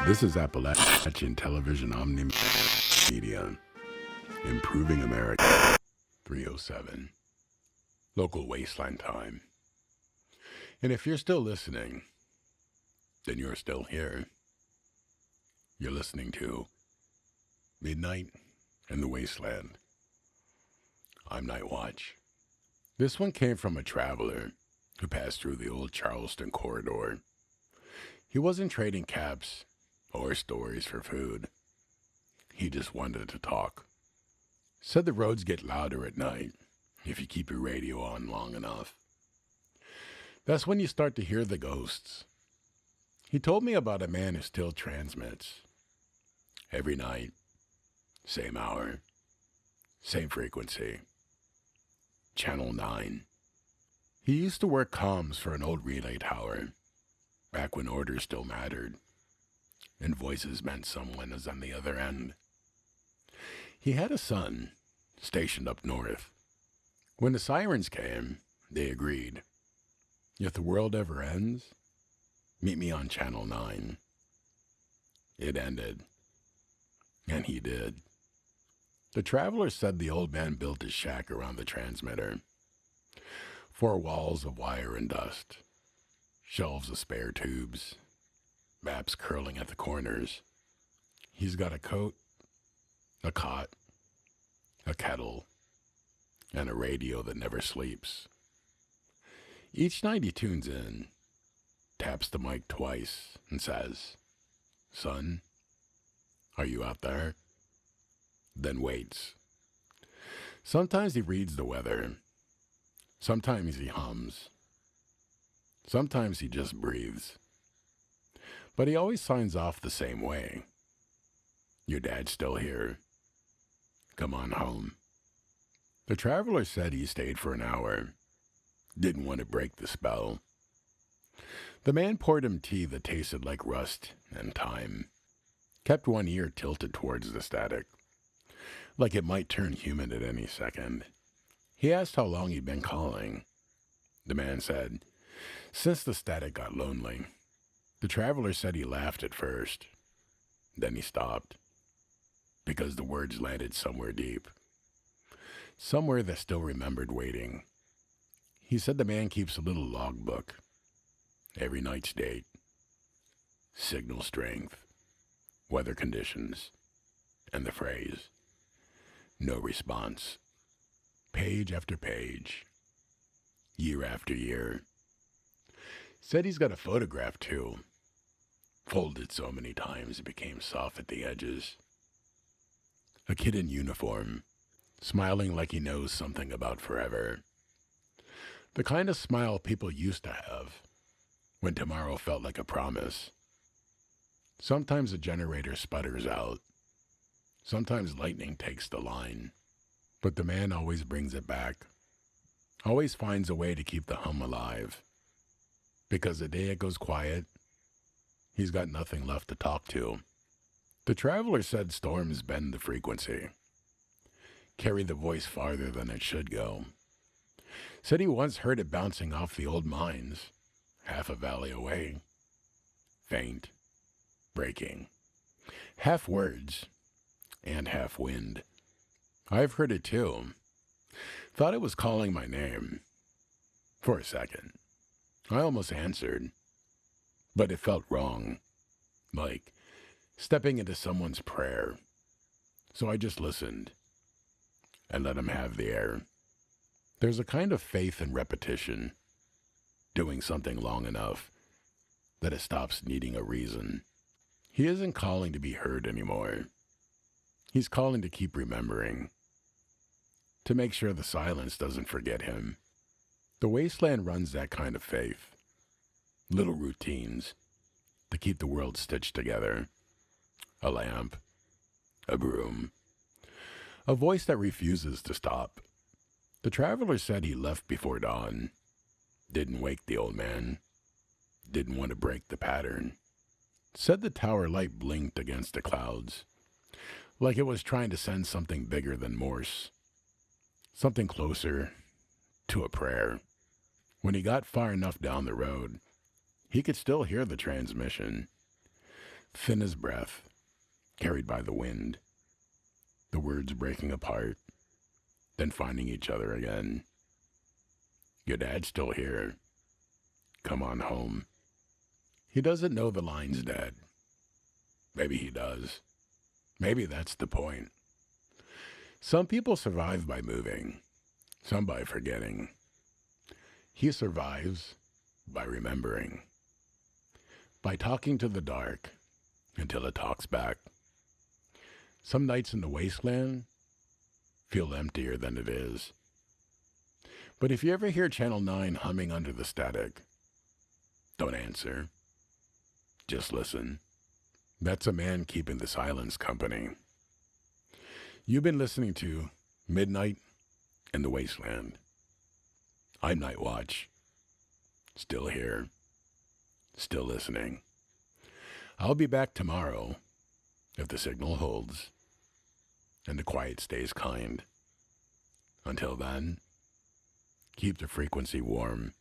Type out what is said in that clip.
This is Appalachian Television Omni Media, improving America, 307, local Wasteland time. And if you're still listening, then you're still here. You're listening to Midnight in the Wasteland. I'm Nightwatch. This one came from a traveler who passed through the old Charleston corridor. He wasn't trading caps or stories for food. He just wanted to talk. Said the roads get louder at night if you keep your radio on long enough. That's when you start to hear the ghosts. He told me about a man who still transmits. Every night, same hour, same frequency. Channel 9. He used to work comms for an old relay tower, back when orders still mattered, and voices meant someone was on the other end. He had a son stationed up north. When the sirens came, they agreed, if the world ever ends, meet me on Channel 9. It ended, and he did. The traveler said the old man built his shack around the transmitter. 4 walls of wire and dust, shelves of spare tubes, maps curling at the corners. He's got a coat, a cot, a kettle, and a radio that never sleeps. Each night he tunes in, taps the mic twice, and says, "Son, are you out there?" Then waits. Sometimes he reads the weather. Sometimes he hums. Sometimes he just breathes. But he always signs off the same way. "Your dad's still here. Come on home." The traveler said he stayed for an hour. Didn't want to break the spell. The man poured him tea that tasted like rust and time. Kept one ear tilted towards the static, like it might turn human at any second. He asked how long he'd been calling. The man said, since the static got lonely. The traveler said he laughed at first. Then he stopped, because the words landed somewhere deep. Somewhere that still remembered waiting. He said the man keeps a little logbook. Every night's date, signal strength, weather conditions, and the phrase, "No response." Page after page, year after year. Said he's got a photograph too. Folded so many times it became soft at the edges. A kid in uniform, smiling like he knows something about forever. The kind of smile people used to have when tomorrow felt like a promise. Sometimes a generator sputters out. Sometimes lightning takes the line. But the man always brings it back. Always finds a way to keep the hum alive. Because the day it goes quiet, he's got nothing left to talk to. The traveler said storms bend the frequency, carry the voice farther than it should go. Said he once heard it bouncing off the old mines, half a valley away. Faint, breaking, half words, and half wind. I've heard it too. Thought it was calling my name. For a second, I almost answered, but it felt wrong, like stepping into someone's prayer. So I just listened and let him have the air. There's a kind of faith in repetition, doing something long enough that it stops needing a reason. He isn't calling to be heard anymore. He's calling to keep remembering, to make sure the silence doesn't forget him. The wasteland runs that kind of faith. Little routines to keep the world stitched together. A lamp, a broom, a voice that refuses to stop. The traveler said he left before dawn. Didn't wake the old man. Didn't want to break the pattern. Said the tower light blinked against the clouds, like it was trying to send something bigger than Morse. Something closer to a prayer. When he got far enough down the road, he could still hear the transmission. thin as breath, carried by the wind, the words breaking apart, then finding each other again. Your dad's still here. Come on home. He doesn't know the line's dead. Maybe he does. Maybe that's the point. Some people survive by moving, some by forgetting. He survives by remembering, by talking to the dark until it talks back. Some nights in the wasteland feel emptier than it is. But if you ever hear Channel 9 humming under the static, don't answer. Just listen. That's a man keeping the silence company. You've been listening to Midnight in the Wasteland. I'm Nightwatch. Still here. Still listening. I'll be back tomorrow if the signal holds and the quiet stays kind. Until then, keep the frequency warm.